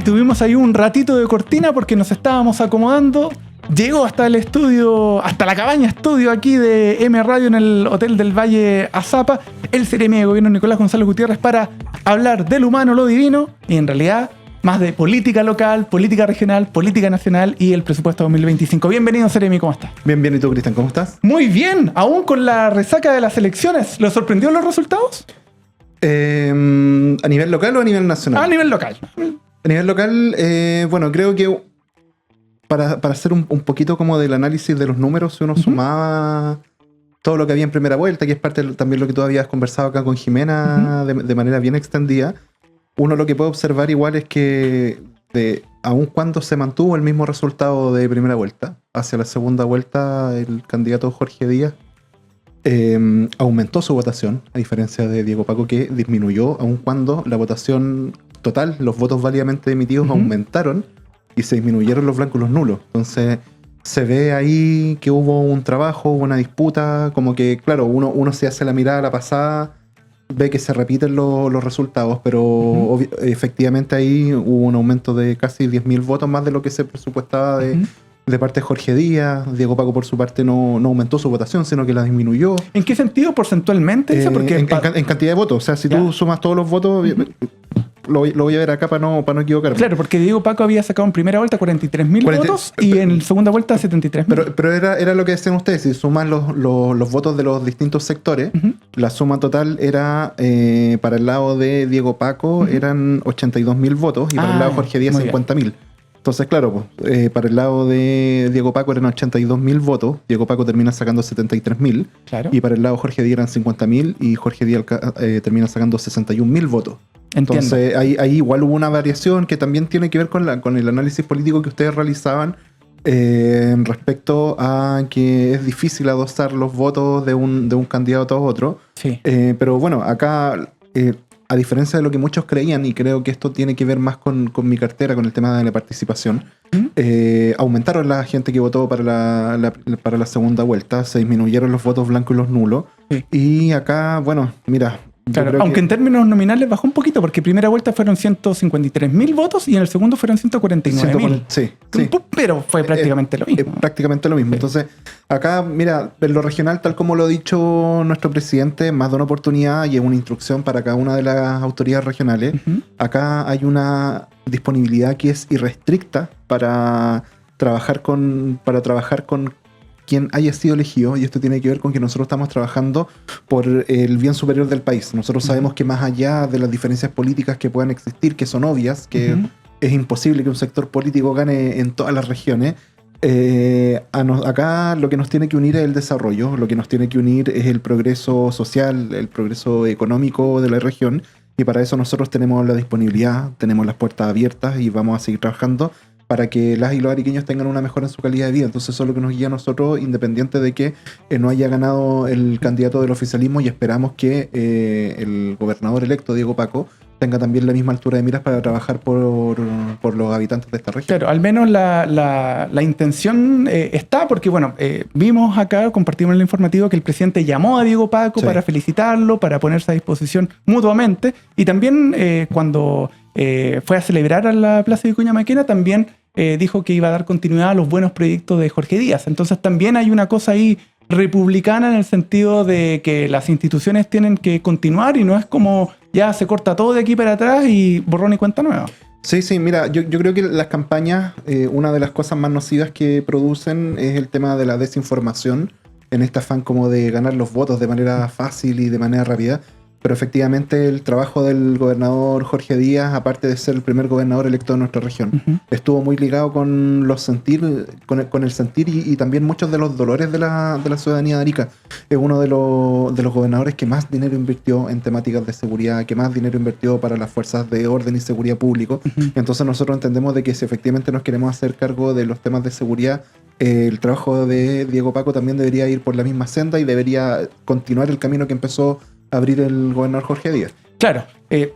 tuvimos ahí un ratito de cortina porque nos estábamos acomodando. Llegó hasta el estudio, hasta la cabaña estudio aquí de M Radio en el Hotel del Valle Azapa, el Seremi de Gobierno Nicolás González Gutiérrez para hablar del humano, lo divino y en realidad más de política local, política regional, política nacional y el presupuesto 2025. Bienvenido, Seremi, ¿cómo estás? Bien, ¿y tú, Cristian, cómo estás? Muy bien, aún con la resaca de las elecciones. ¿Lo sorprendió los resultados? ¿A nivel local o a nivel nacional? A nivel local. A nivel local, bueno, creo que para hacer un poquito como del análisis de los números, si uno sumaba todo lo que había en primera vuelta, que es parte también lo que tú habías conversado acá con Jimena de manera bien extendida, uno lo que puede observar igual es que aun cuando se mantuvo el mismo resultado de primera vuelta, hacia la segunda vuelta el candidato Jorge Díaz aumentó su votación, a diferencia de Diego Paco, que disminuyó, aun cuando la votación total, los votos válidamente emitidos aumentaron y se disminuyeron los blancos y los nulos. Entonces se ve ahí que hubo un trabajo, hubo una disputa, como que, claro, uno se hace la mirada a la pasada, ve que se repiten los resultados, pero efectivamente ahí hubo un aumento de casi 10.000 votos, más de lo que se presupuestaba de parte de Jorge Díaz. Diego Paco, por su parte, no aumentó su votación, sino que la disminuyó. ¿En qué sentido? ¿Porcentualmente? Porque en cantidad de votos. O sea, si tú sumas todos los votos, lo voy a ver acá para no equivocarme. Claro, porque Diego Paco había sacado en primera vuelta 43.000 votos y en segunda vuelta 73.000. Pero era lo que decían ustedes, si suman los votos de los distintos sectores, la suma total era, para el lado de Diego Paco, eran 82.000 votos y para el lado de Jorge Díaz 50.000. Entonces, claro, para el lado de Diego Paco eran 82.000 votos, Diego Paco termina sacando 73.000, claro. Y para el lado de Jorge Díaz eran 50.000 y Jorge Díaz termina sacando 61.000 votos. Entiendo. Entonces, ahí igual hubo una variación que también tiene que ver con el análisis político que ustedes realizaban respecto a que es difícil adosar los votos de un candidato a otro. Sí. Pero bueno, acá... a diferencia de lo que muchos creían, y creo que esto tiene que ver más con mi cartera, con el tema de la participación, aumentaron la gente que votó para la segunda vuelta, se disminuyeron los votos blancos y los nulos, y acá, bueno, mira... Claro, aunque en términos nominales bajó un poquito, porque primera vuelta fueron 153.000 votos y en el segundo fueron 149.000. Sí. Pero fue prácticamente lo mismo. Prácticamente lo mismo. Sí. Entonces, acá, mira, en lo regional, tal como lo ha dicho nuestro presidente, más de una oportunidad y es una instrucción para cada una de las autoridades regionales. Acá hay una disponibilidad que es irrestricta para trabajar con quien haya sido elegido, y esto tiene que ver con que nosotros estamos trabajando por el bien superior del país. Nosotros sabemos que más allá de las diferencias políticas que puedan existir, que son obvias, que es imposible que un sector político gane en todas las regiones, acá lo que nos tiene que unir es el desarrollo, lo que nos tiene que unir es el progreso social, el progreso económico de la región, y para eso nosotros tenemos la disponibilidad, tenemos las puertas abiertas y vamos a seguir trabajando para que las y los ariqueños tengan una mejora en su calidad de vida. Entonces eso es lo que nos guía a nosotros, independiente de que no haya ganado el candidato del oficialismo, y esperamos que el gobernador electo, Diego Paco, tenga también la misma altura de miras para trabajar por los habitantes de esta región. Claro, al menos la intención está, porque bueno, vimos acá, compartimos en el informativo que el presidente llamó a Diego Paco para felicitarlo, para ponerse a disposición mutuamente, y también cuando fue a celebrar a la Plaza de Vicuña Maquena, también dijo que iba a dar continuidad a los buenos proyectos de Jorge Díaz. Entonces también hay una cosa ahí republicana en el sentido de que las instituciones tienen que continuar y no es como ya se corta todo de aquí para atrás y borrón y cuenta nueva. Sí, mira, yo creo que las campañas, una de las cosas más nocivas que producen es el tema de la desinformación, en este afán como de ganar los votos de manera fácil y de manera rápida. Pero efectivamente el trabajo del gobernador Jorge Díaz, aparte de ser el primer gobernador electo de nuestra región, estuvo muy ligado con el sentir y también muchos de los dolores de la ciudadanía de Arica. Es uno de los gobernadores que más dinero invirtió en temáticas de seguridad, que más dinero invirtió para las fuerzas de orden y seguridad público. Entonces nosotros entendemos de que si efectivamente nos queremos hacer cargo de los temas de seguridad, el trabajo de Diego Paco también debería ir por la misma senda y debería continuar el camino que empezó abrir el gobernador Jorge Díaz. Claro,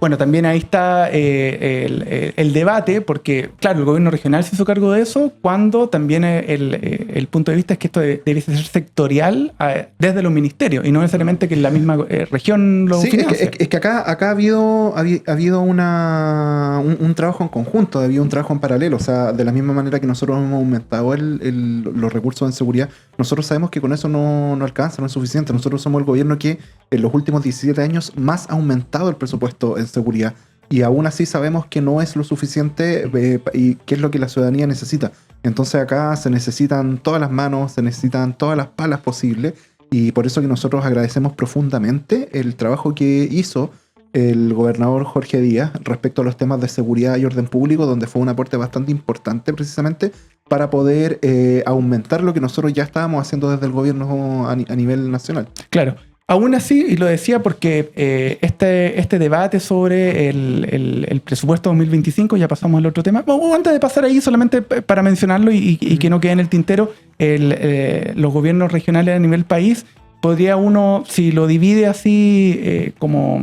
bueno, también ahí está el debate, porque, claro, el gobierno regional se hizo cargo de eso, cuando también el punto de vista es que esto debe ser sectorial desde los ministerios, y no necesariamente que la misma región lo financie. Es que acá ha habido un trabajo en conjunto, ha habido un trabajo en paralelo. O sea, de la misma manera que nosotros hemos aumentado los recursos en seguridad, nosotros sabemos que con eso no alcanza, no es suficiente. Nosotros somos el gobierno que en los últimos 17 años más ha aumentado el presupuesto en seguridad, y aún así sabemos que no es lo suficiente y qué es lo que la ciudadanía necesita. Entonces acá se necesitan todas las manos, se necesitan todas las palas posibles, y por eso que nosotros agradecemos profundamente el trabajo que hizo el gobernador Jorge Díaz respecto a los temas de seguridad y orden público, donde fue un aporte bastante importante precisamente para poder aumentar lo que nosotros ya estábamos haciendo desde el gobierno a nivel nacional. Claro. Aún así, y lo decía porque este debate sobre el presupuesto 2025, ya pasamos al otro tema. Bueno, antes de pasar ahí, solamente para mencionarlo y que no quede en el tintero, los gobiernos regionales a nivel país, podría uno, si lo divide así como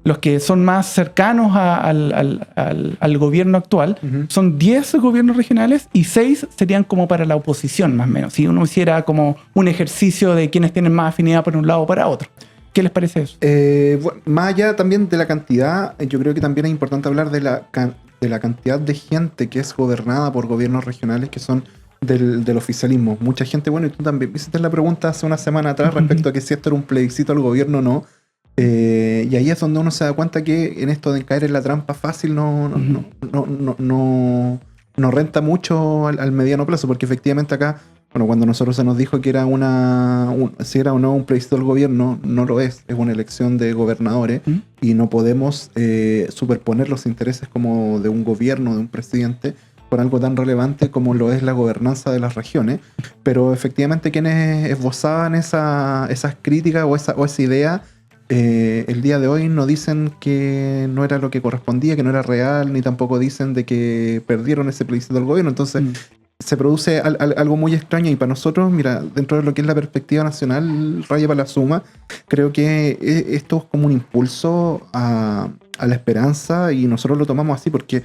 los que son más cercanos al gobierno actual, son 10 gobiernos regionales y 6 serían como para la oposición, más o menos. Si uno hiciera como un ejercicio de quienes tienen más afinidad por un lado o para otro. ¿Qué les parece eso? Bueno, más allá también de la cantidad, yo creo que también es importante hablar de la cantidad de gente que es gobernada por gobiernos regionales que son del oficialismo. Mucha gente, bueno, y tú también hiciste la pregunta hace una semana atrás respecto a que si esto era un plebiscito al gobierno o no. Y ahí es donde uno se da cuenta que en esto de caer en la trampa fácil no renta mucho al mediano plazo, porque efectivamente acá, bueno, cuando nosotros se nos dijo que era si era o no un plebiscito del gobierno, no lo es una elección de gobernadores, y no podemos superponer los intereses como de un gobierno, de un presidente, por algo tan relevante como lo es la gobernanza de las regiones. Pero efectivamente quienes esbozaban esas críticas o esa idea, el día de hoy no dicen que no era lo que correspondía, que no era real, ni tampoco dicen de que perdieron ese plebiscito del gobierno. Entonces se produce algo muy extraño, y para nosotros, mira, dentro de lo que es la perspectiva nacional, raya para la suma, creo que esto es como un impulso a la esperanza, y nosotros lo tomamos así porque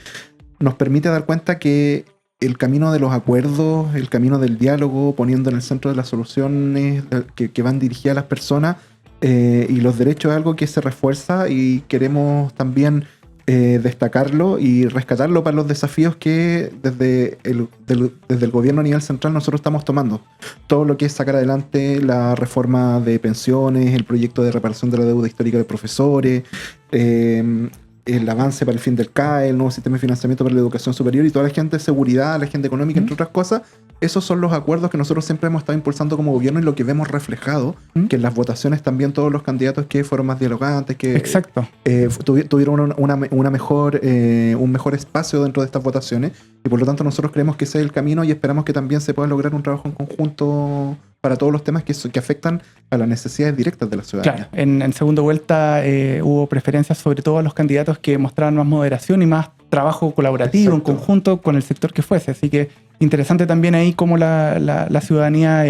nos permite dar cuenta que el camino de los acuerdos, el camino del diálogo, poniendo en el centro de las soluciones que van dirigidas a las personas, y los derechos es algo que se refuerza, y queremos también destacarlo y rescatarlo para los desafíos que desde el gobierno a nivel central nosotros estamos tomando. Todo lo que es sacar adelante la reforma de pensiones, el proyecto de reparación de la deuda histórica de profesores, el avance para el fin del CAE, el nuevo sistema de financiamiento para la educación superior y toda la agenda de seguridad, la agenda económica, entre otras cosas. Esos son los acuerdos que nosotros siempre hemos estado impulsando como gobierno, y lo que vemos reflejado, que en las votaciones también todos los candidatos que fueron más dialogantes, que tuvieron un mejor espacio dentro de estas votaciones, y por lo tanto nosotros creemos que ese es el camino, y esperamos que también se pueda lograr un trabajo en conjunto para todos los temas que afectan a las necesidades directas de la ciudadanía. Claro, en segunda vuelta hubo preferencias sobre todo a los candidatos que mostraban más moderación y más trabajo colaborativo. Exacto. En conjunto con el sector que fuese. Así que interesante también ahí cómo la ciudadanía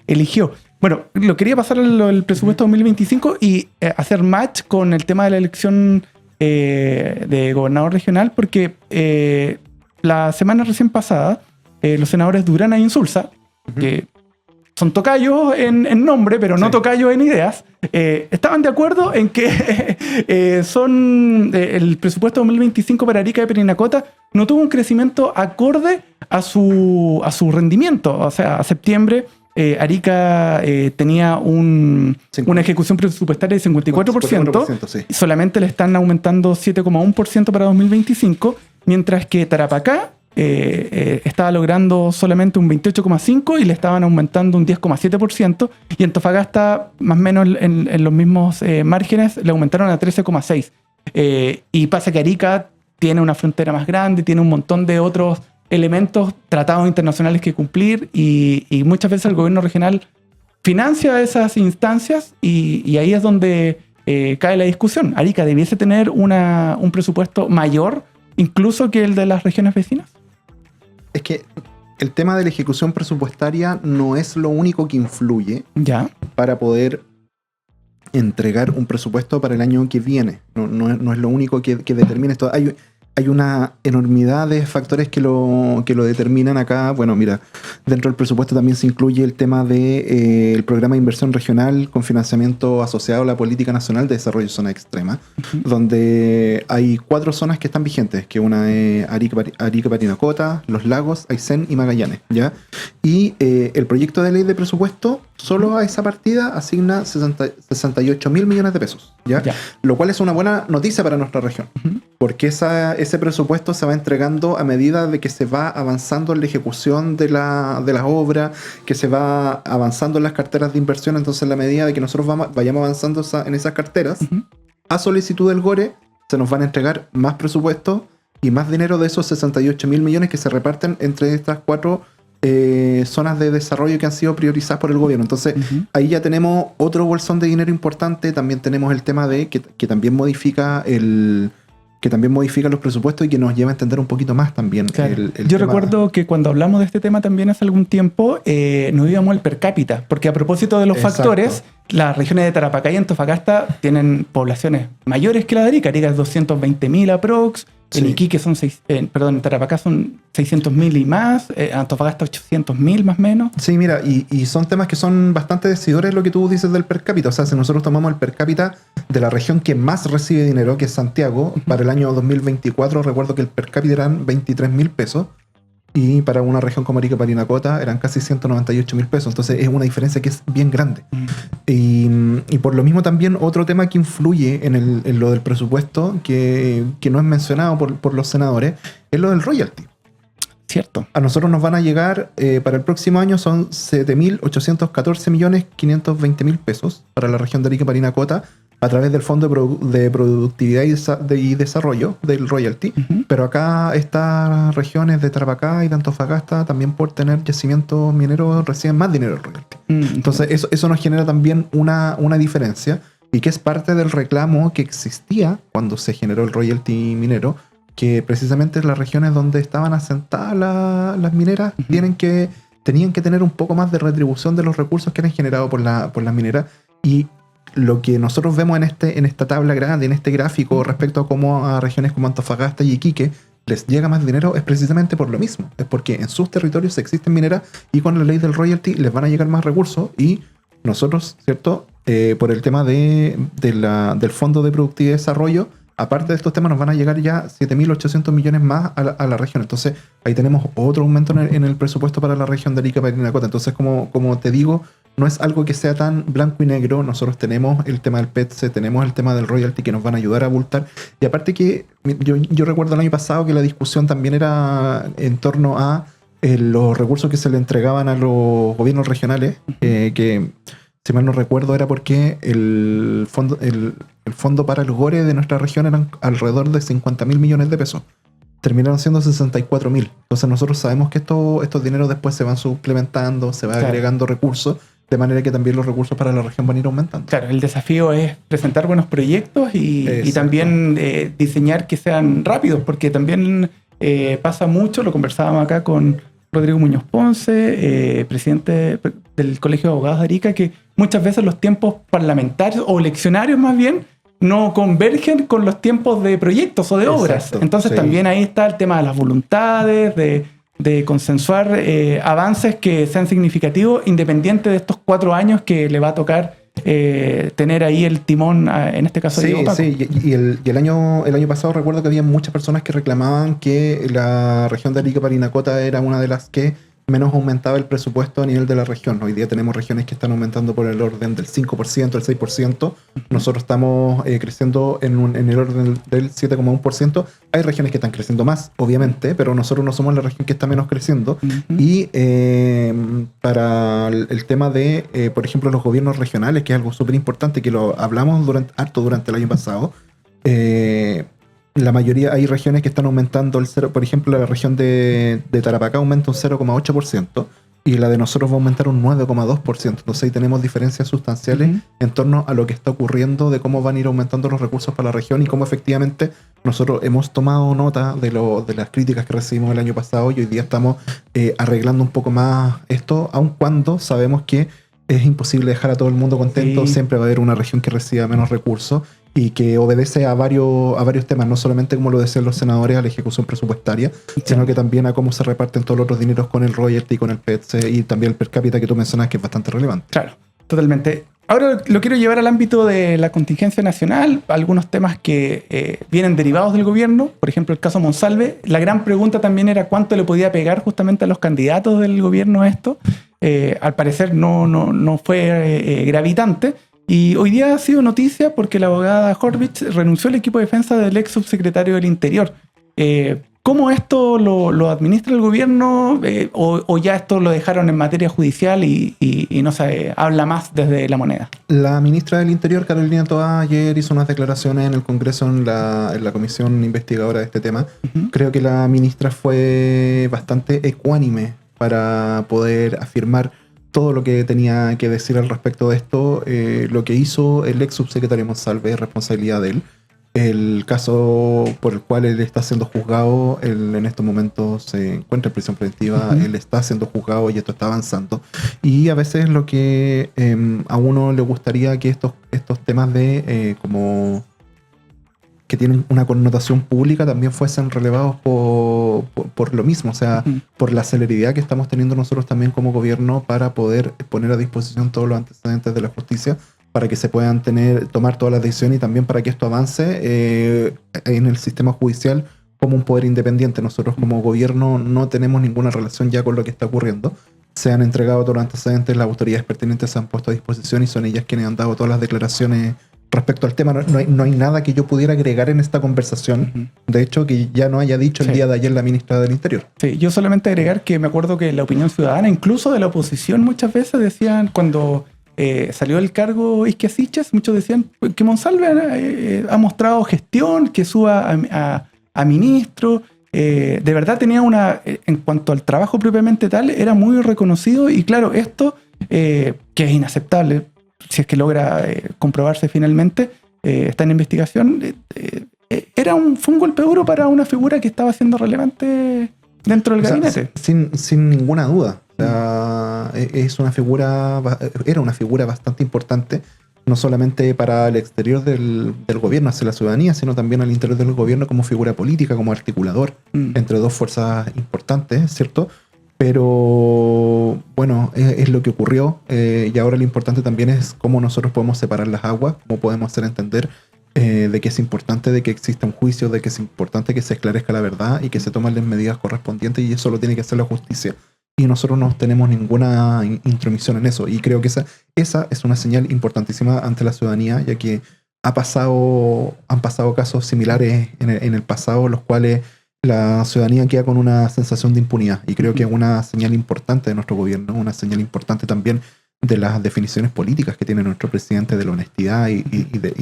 eligió. Bueno, lo quería pasar al presupuesto 2025 y hacer match con el tema de la elección de gobernador regional, porque la semana recién pasada los senadores Durana e Insulza, que son tocayos en nombre, pero no tocayos en ideas, estaban de acuerdo en que el presupuesto 2025 para Arica y Parinacota no tuvo un crecimiento acorde a su rendimiento. O sea, a septiembre Arica tenía una ejecución presupuestaria de 54%, sí. Solamente le están aumentando 7,1% para 2025, mientras que Tarapacá estaba logrando solamente un 28,5% y le estaban aumentando un 10,7%, y Antofagasta, más o menos en los mismos márgenes, le aumentaron a 13,6%. Y pasa que Arica tiene una frontera más grande, tiene un montón de otros elementos, tratados internacionales que cumplir, y muchas veces el gobierno regional financia esas instancias, y ahí es donde cae la discusión. ¿Arica debiese tener un presupuesto mayor incluso que el de las regiones vecinas? Es que el tema de la ejecución presupuestaria no es lo único que influye para poder entregar un presupuesto para el año que viene. No es lo único que determina esto. Hay una enormidad de factores que lo determinan acá. Bueno, mira, dentro del presupuesto también se incluye el tema de el programa de inversión regional con financiamiento asociado a la Política Nacional de Desarrollo de Zona Extrema, donde hay 4 zonas que están vigentes, que una es Arica, Parinacota, Los Lagos, Aysén y Magallanes, ¿ya? Y el proyecto de ley de presupuesto solo a esa partida asigna 68.000 millones de pesos, ¿ya? Lo cual es una buena noticia para nuestra región, porque ese presupuesto se va entregando a medida de que se va avanzando en la ejecución de la obra, que se va avanzando en las carteras de inversión. Entonces, en la medida de que nosotros vayamos avanzando en esas carteras, a solicitud del GORE, se nos van a entregar más presupuestos y más dinero de esos 68.000 millones que se reparten entre estas 4 zonas de desarrollo que han sido priorizadas por el gobierno. Entonces, ahí ya tenemos otro bolsón de dinero importante. También tenemos el tema de que también modifica los presupuestos y que nos lleva a entender un poquito más también. Claro. Yo recuerdo que cuando hablamos de este tema también hace algún tiempo, nos íbamos al per cápita, porque a propósito de los factores, las regiones de Tarapacá y Antofagasta tienen poblaciones mayores que la de Arica. Arica es 220.000 aprox, en Iquique en Tarapacá son 600.000 y más, Antofagasta 800.000 más o menos. Sí, mira, y son temas que son bastante decidores lo que tú dices del per cápita. O sea, si nosotros tomamos el per cápita de la región que más recibe dinero, que es Santiago, para el año 2024 recuerdo que el per cápita eran 23.000 pesos, y para una región como Arica, Parinacota eran casi 198.000 pesos. Entonces es una diferencia que es bien grande. Y por lo mismo también otro tema que influye en lo del presupuesto, que no es mencionado por los senadores, es lo del royalty. Cierto. A nosotros nos van a llegar, para el próximo año son 7.814.520.000 pesos para la región de Arica, Parinacota, a través del Fondo de Productividad y Desarrollo, del royalty. Pero acá estas regiones de Tarapacá y de Antofagasta, también por tener yacimientos mineros, reciben más dinero del royalty. Entonces eso nos genera también una diferencia, y que es parte del reclamo que existía cuando se generó el royalty minero, que precisamente las regiones donde estaban asentadas las mineras tenían que tener un poco más de retribución de los recursos que eran generados por las mineras. Y lo que nosotros vemos en esta tabla grande, en este gráfico, respecto a cómo a regiones como Antofagasta y Iquique les llega más dinero, es precisamente por lo mismo. Es porque en sus territorios existen mineras, y con la ley del royalty les van a llegar más recursos, y nosotros, ¿cierto? Por el tema del Fondo de Productividad y Desarrollo, aparte de estos temas, nos van a llegar ya 7.800 millones más a la región. Entonces, ahí tenemos otro aumento en el presupuesto para la región de Arica, Parinacota. Entonces, como te digo, no es algo que sea tan blanco y negro. Nosotros tenemos el tema del PETSE, tenemos el tema del royalty, que nos van a ayudar a abultar. Y aparte que yo recuerdo el año pasado que la discusión también era en torno a los recursos que se le entregaban a los gobiernos regionales, que, si mal no recuerdo, era porque el fondo para el GORE de nuestra región eran alrededor de 50.000 millones de pesos. Terminaron siendo 64.000. Entonces nosotros sabemos que estos dineros después se van suplementando, se va agregando recursos, de manera que también los recursos para la región van a ir aumentando. Claro, el desafío es presentar buenos proyectos y también diseñar que sean rápidos, porque también pasa mucho, lo conversábamos acá con Rodrigo Muñoz Ponce, presidente del Colegio de Abogados de Arica, que muchas veces los tiempos parlamentarios o eleccionarios más bien no convergen con los tiempos de proyectos o de obras. Entonces también ahí está el tema de las voluntades, de consensuar avances que sean significativos, independiente de estos 4 años que le va a tocar tener ahí el timón, en este caso de Diego Paco. Sí, y el año pasado recuerdo que había muchas personas que reclamaban que la región de Arica, Parinacota era una de las que menos aumentaba el presupuesto a nivel de la región. Hoy día tenemos regiones que están aumentando por el orden del 5%, el 6%. Nosotros estamos creciendo en el orden del 7,1%. Hay regiones que están creciendo más, obviamente, pero nosotros no somos la región que está menos creciendo. Y para el tema de, por ejemplo, los gobiernos regionales, que es algo súper importante, que lo hablamos durante el año pasado, la mayoría, hay regiones que están aumentando el 0%. Por ejemplo, la región de Tarapacá aumenta un 0,8% y la de nosotros va a aumentar un 9,2%. Entonces ahí tenemos diferencias sustanciales en torno a lo que está ocurriendo, de cómo van a ir aumentando los recursos para la región y cómo efectivamente nosotros hemos tomado nota de las críticas que recibimos el año pasado, y hoy día estamos arreglando un poco más esto, aun cuando sabemos que es imposible dejar a todo el mundo contento, siempre va a haber una región que reciba menos recursos y que obedece a varios temas, no solamente como lo decían los senadores, a la ejecución presupuestaria, sino que también a cómo se reparten todos los otros dineros con el royalty, con el PETS y también el per cápita que tú mencionas, que es bastante relevante. Claro, totalmente. Ahora lo quiero llevar al ámbito de la contingencia nacional, algunos temas que vienen derivados del gobierno, por ejemplo el caso Monsalve. La gran pregunta también era cuánto le podía pegar justamente a los candidatos del gobierno a esto. Al parecer no fue gravitante. Y hoy día ha sido noticia porque la abogada Horvitz renunció al equipo de defensa del ex subsecretario del Interior. ¿Cómo esto lo administra el gobierno o ya esto lo dejaron en materia judicial y no se habla más desde La Moneda? La ministra del Interior, Carolina Toá, ayer hizo unas declaraciones en el Congreso en la comisión investigadora de este tema. Uh-huh. Creo que la ministra fue bastante ecuánime para poder afirmar todo lo que tenía que decir al respecto de esto. Lo que hizo el ex subsecretario Monsalve es responsabilidad de él. El caso por el cual él está siendo juzgado, él en estos momentos se encuentra en prisión preventiva, uh-huh. Él está siendo juzgado y esto está avanzando. Y a veces lo que a uno le gustaría que estos temas de como que tienen una connotación pública también fuesen relevados por lo mismo, o sea, uh-huh. por la celeridad que estamos teniendo nosotros también como gobierno para poder poner a disposición todos los antecedentes de la justicia, para que se puedan tomar todas las decisiones y también para que esto avance en el sistema judicial como un poder independiente. Nosotros como gobierno no tenemos ninguna relación ya con lo que está ocurriendo. Se han entregado todos los antecedentes, las autoridades pertinentes se han puesto a disposición y son ellas quienes han dado todas las declaraciones respecto al tema. No hay nada que yo pudiera agregar en esta conversación. Uh-huh. De hecho, que ya no haya dicho el día de ayer la ministra del Interior. Sí, yo solamente agregar que me acuerdo que la opinión ciudadana, incluso de la oposición, muchas veces decían cuando salió el cargo Isquiasiches, muchos decían que Monsalve ha mostrado gestión, que suba a ministro. De verdad tenía en cuanto al trabajo propiamente tal, era muy reconocido y claro, esto que es inaceptable, si es que logra comprobarse finalmente, está en investigación, fue un golpe duro para una figura que estaba siendo relevante dentro del gabinete. Sin ninguna duda. O sea, era una figura bastante importante, no solamente para el exterior del gobierno hacia la ciudadanía, sino también al interior del gobierno como figura política, como articulador entre dos fuerzas importantes, ¿cierto? Pero bueno, es lo que ocurrió y ahora lo importante también es cómo nosotros podemos separar las aguas, cómo podemos hacer entender de que es importante de que exista un juicio, de que es importante que se esclarezca la verdad y que se tomen las medidas correspondientes, y eso lo tiene que hacer la justicia. Y nosotros no tenemos ninguna intromisión en eso. Y creo que esa es una señal importantísima ante la ciudadanía, ya que han pasado casos similares en el pasado, los cuales la ciudadanía queda con una sensación de impunidad. Y creo que es una señal importante de nuestro gobierno, una señal importante también de las definiciones políticas que tiene nuestro presidente, de la honestidad y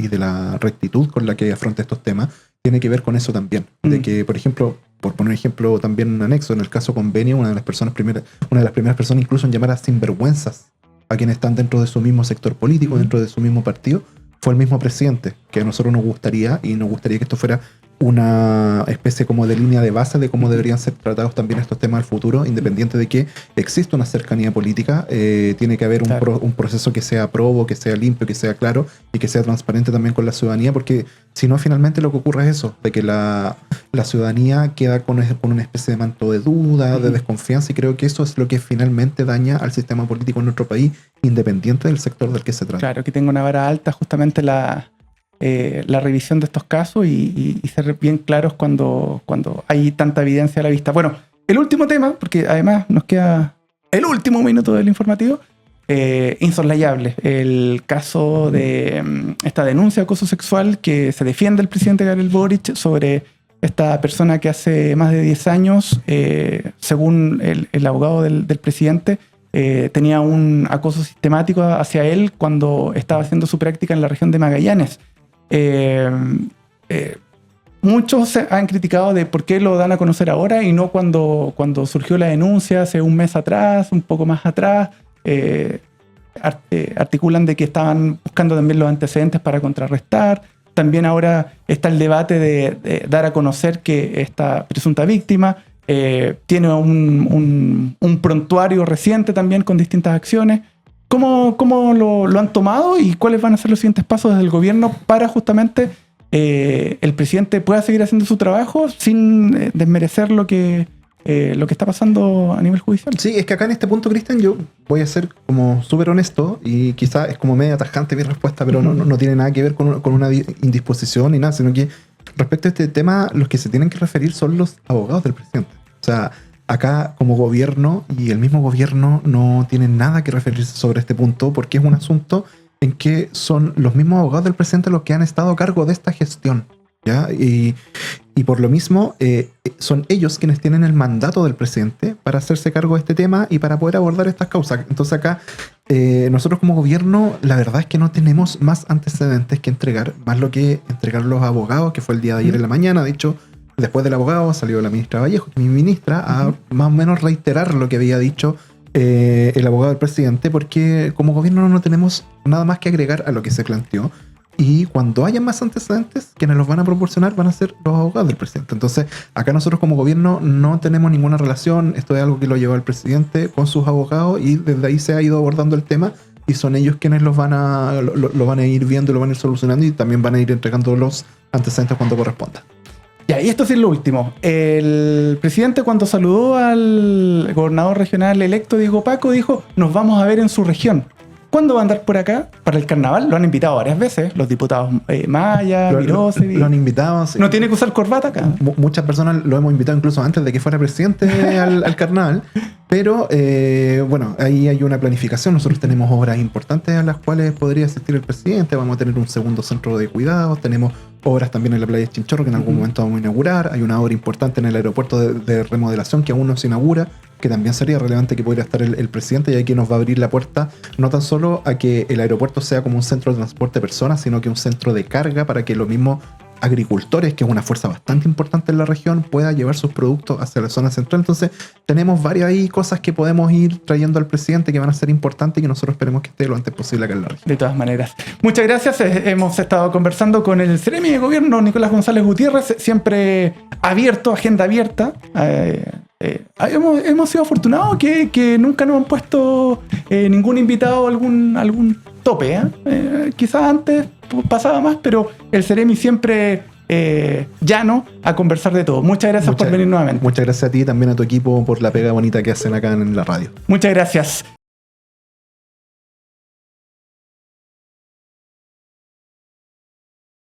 de la rectitud con la que afronta estos temas. Tiene que ver con eso también. De que, por ejemplo, por poner un ejemplo también un anexo, en el caso Convenio, una de las primeras personas incluso en llamar a sinvergüenzas a quienes están dentro de su mismo sector político, dentro de su mismo partido, fue el mismo presidente, que a nosotros nos gustaría que esto fuera una especie como de línea de base de cómo deberían ser tratados también estos temas al futuro, independiente de que exista una cercanía política. Tiene que haber un proceso que sea probo, que sea limpio, que sea claro y que sea transparente también con la ciudadanía, porque si no, finalmente lo que ocurre es eso, de que la ciudadanía queda con una especie de manto de duda, de desconfianza, y creo que eso es lo que finalmente daña al sistema político en nuestro país, independiente del sector del que se trata. Claro, que tenga una vara alta justamente la revisión de estos casos y ser bien claros cuando hay tanta evidencia a la vista. Bueno, el último tema, porque además nos queda el último minuto del informativo, insoslayable. El caso de esta denuncia de acoso sexual que se defiende el presidente Gabriel Boric sobre esta persona que hace más de 10 años, según el abogado del presidente, tenía un acoso sistemático hacia él cuando estaba haciendo su práctica en la región de Magallanes. Muchos han criticado de por qué lo dan a conocer ahora y no cuando surgió la denuncia hace un mes atrás, un poco más atrás. Articulan de que estaban buscando también los antecedentes para contrarrestar. También ahora está el debate de dar a conocer que esta presunta víctima tiene un prontuario reciente también con distintas acciones. ¿Cómo lo han tomado y cuáles van a ser los siguientes pasos desde el gobierno para justamente el presidente pueda seguir haciendo su trabajo sin desmerecer lo que está pasando a nivel judicial? Sí, es que acá en este punto, Cristian, yo voy a ser como súper honesto y quizá es como media tajante mi respuesta, pero no tiene nada que ver con una indisposición ni nada, sino que respecto a este tema, los que se tienen que referir son los abogados del presidente. O sea, acá como gobierno y el mismo gobierno no tienen nada que referirse sobre este punto porque es un asunto en que son los mismos abogados del presidente los que han estado a cargo de esta gestión, ¿ya? Y por lo mismo son ellos quienes tienen el mandato del presidente para hacerse cargo de este tema y para poder abordar estas causas. Entonces acá nosotros como gobierno la verdad es que no tenemos más antecedentes que entregar, más lo que entregar los abogados, que fue el día de ayer en la mañana. De hecho, después del abogado salió la ministra Vallejo, mi ministra, a más o menos reiterar lo que había dicho el abogado del presidente, porque como gobierno no tenemos nada más que agregar a lo que se planteó. Y cuando haya más antecedentes, quienes los van a proporcionar van a ser los abogados del presidente. Entonces, acá nosotros como gobierno no tenemos ninguna relación. Esto es algo que lo llevó el presidente con sus abogados y desde ahí se ha ido abordando el tema y son ellos quienes lo van a ir viendo, lo van a ir solucionando y también van a ir entregando los antecedentes cuando corresponda. Ya, y esto sí es lo último. El presidente, cuando saludó al gobernador regional electo Diego Paco, dijo: nos vamos a ver en su región. ¿Cuándo va a andar por acá? Para el carnaval. Lo han invitado varias veces, los diputados Maya, Mirosevic. Lo han invitado. Sí. No tiene que usar corbata acá. Muchas personas lo hemos invitado incluso antes de que fuera presidente al carnaval. Pero bueno, ahí hay una planificación. Nosotros tenemos obras importantes a las cuales podría asistir el presidente. Vamos a tener un segundo centro de cuidados. Tenemos obras también en la playa de Chinchorro que en algún momento vamos a inaugurar. Hay una obra importante en el aeropuerto de remodelación que aún no se inaugura, que también sería relevante que pudiera estar el presidente, y ahí que nos va a abrir la puerta no tan solo a que el aeropuerto sea como un centro de transporte de personas, sino que un centro de carga para que los mismos agricultores, que es una fuerza bastante importante en la región, pueda llevar sus productos hacia la zona central. Entonces tenemos varias ahí cosas que podemos ir trayendo al presidente que van a ser importantes y que nosotros esperemos que esté lo antes posible acá en la región. De todas maneras. Muchas gracias. Hemos estado conversando con el Seremi de Gobierno, Nicolás González Gutiérrez, siempre abierto, agenda abierta. Hemos sido afortunados que nunca nos han puesto ningún invitado algún tope. Quizás antes pasaba más, pero el Seremi siempre llano a conversar de todo. Muchas gracias por venir nuevamente. Muchas gracias a ti y también a tu equipo por la pega bonita que hacen acá en la radio. Muchas gracias.